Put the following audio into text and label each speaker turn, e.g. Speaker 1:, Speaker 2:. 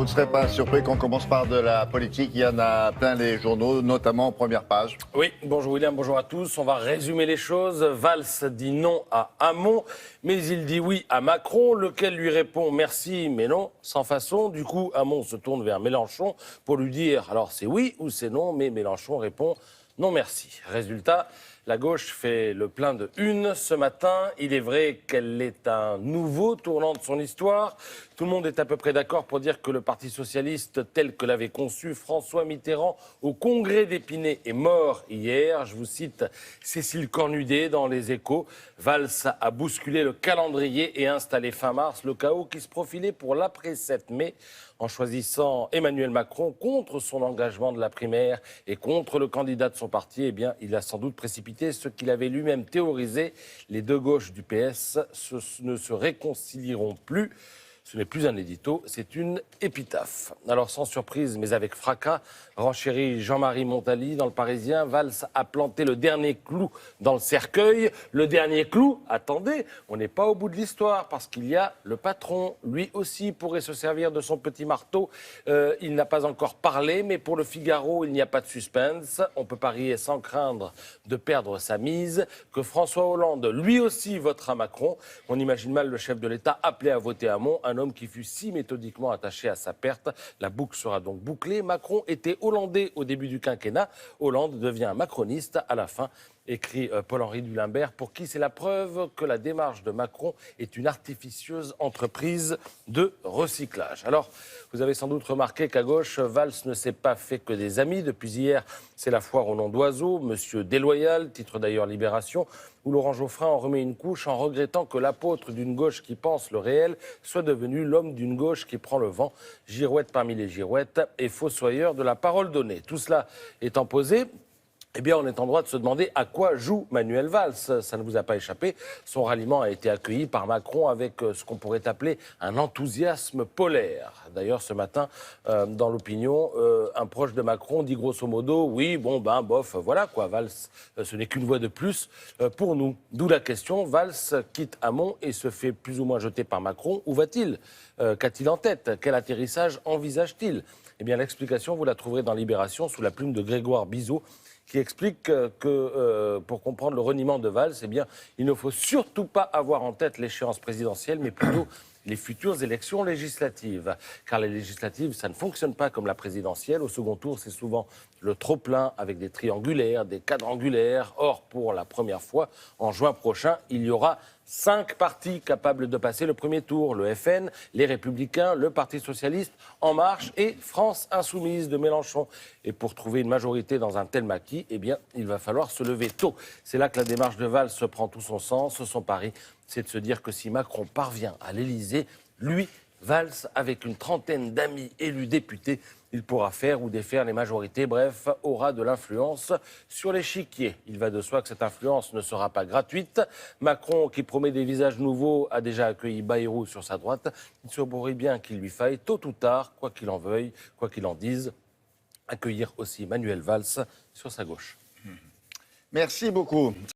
Speaker 1: Vous ne serez pas surpris qu'on commence par de la politique. Il y en a plein les journaux, notamment en première page.
Speaker 2: Oui, bonjour William, bonjour à tous. On va résumer les choses. Valls dit non à Hamon, mais il dit oui à Macron, lequel lui répond merci, mais non, sans façon. Du coup, Hamon se tourne vers Mélenchon pour lui dire alors c'est oui ou c'est non, mais Mélenchon répond non merci. Résultat, la gauche fait le plein de une ce matin. Il est vrai qu'elle est un nouveau tournant de son histoire. Tout le monde est à peu près d'accord pour dire que le Parti socialiste, tel que l'avait conçu François Mitterrand au congrès d'Épinay, est mort hier. Je vous cite Cécile Cornudet dans Les Échos. Valls a bousculé le calendrier et installé fin mars le chaos qui se profilait pour l'après 7 mai en choisissant Emmanuel Macron contre son engagement de la primaire et contre le candidat de son parti. Eh bien, il a sans doute précipité ce qu'il avait lui-même théorisé. Les deux gauches du PS ne se réconcilieront plus. Ce n'est plus un édito, c'est une épitaphe. Alors sans surprise, mais avec fracas, renchérit Jean-Marie Montali dans Le Parisien. Valls a planté le dernier clou dans le cercueil. Le dernier clou, attendez, on n'est pas au bout de l'histoire parce qu'il y a le patron. Lui aussi pourrait se servir de son petit marteau. Il n'a pas encore parlé, mais pour le Figaro, il n'y a pas de suspense. On peut parier sans craindre de perdre sa mise que François Hollande, lui aussi, votera Macron. On imagine mal le chef de l'État appelé à voter Hamon, un homme qui fut si méthodiquement attaché à sa perte. La boucle sera donc bouclée. Macron était hollandais au début du quinquennat. Hollande devient macroniste à la fin, écrit Paul-Henri Dulimbert, pour qui c'est la preuve que la démarche de Macron est une artificieuse entreprise de recyclage. Alors, vous avez sans doute remarqué qu'à gauche, Valls ne s'est pas fait que des amis. Depuis hier, c'est la foire au nom d'oiseau, Monsieur Déloyal, titre d'ailleurs Libération, où Laurent Geoffrin en remet une couche en regrettant que l'apôtre d'une gauche qui pense le réel soit devenu l'homme d'une gauche qui prend le vent, girouette parmi les girouettes et fossoyeur de la parole donnée. Tout cela étant posé, eh bien, on est en droit de se demander à quoi joue Manuel Valls. Ça ne vous a pas échappé. Son ralliement a été accueilli par Macron avec ce qu'on pourrait appeler un enthousiasme polaire. D'ailleurs, ce matin, dans l'opinion, un proche de Macron dit grosso modo, oui, bon, ben, bof, voilà quoi, Valls, ce n'est qu'une voix de plus pour nous. D'où la question, Valls quitte Hamon et se fait plus ou moins jeter par Macron. Où va-t-il? Qu'a-t-il en tête? Quel atterrissage envisage-t-il? Eh bien, l'explication, vous la trouverez dans Libération sous la plume de Grégoire Bizot, qui explique que pour comprendre le reniement de Valls, eh bien, il ne faut surtout pas avoir en tête l'échéance présidentielle, mais plutôt les futures élections législatives. Car les législatives, ça ne fonctionne pas comme la présidentielle. Au second tour, c'est souvent le trop-plein avec des triangulaires, des quadrangulaires. Or, pour la première fois, en juin prochain, il y aura 5 partis capables de passer le premier tour. Le FN, les Républicains, le Parti Socialiste, En Marche et France Insoumise de Mélenchon. Et pour trouver une majorité dans un tel maquis, eh bien, il va falloir se lever tôt. C'est là que la démarche de Valls se prend tout son sens. Son pari, c'est de se dire que si Macron parvient à l'Élysée, lui, Valls, avec une trentaine d'amis élus députés, il pourra faire ou défaire les majorités, bref, aura de l'influence sur l'échiquier. Il va de soi que cette influence ne sera pas gratuite. Macron, qui promet des visages nouveaux, a déjà accueilli Bayrou sur sa droite. Il se pourrait bien qu'il lui faille, tôt ou tard, quoi qu'il en veuille, quoi qu'il en dise, accueillir aussi Manuel Valls sur sa gauche.
Speaker 1: Merci beaucoup.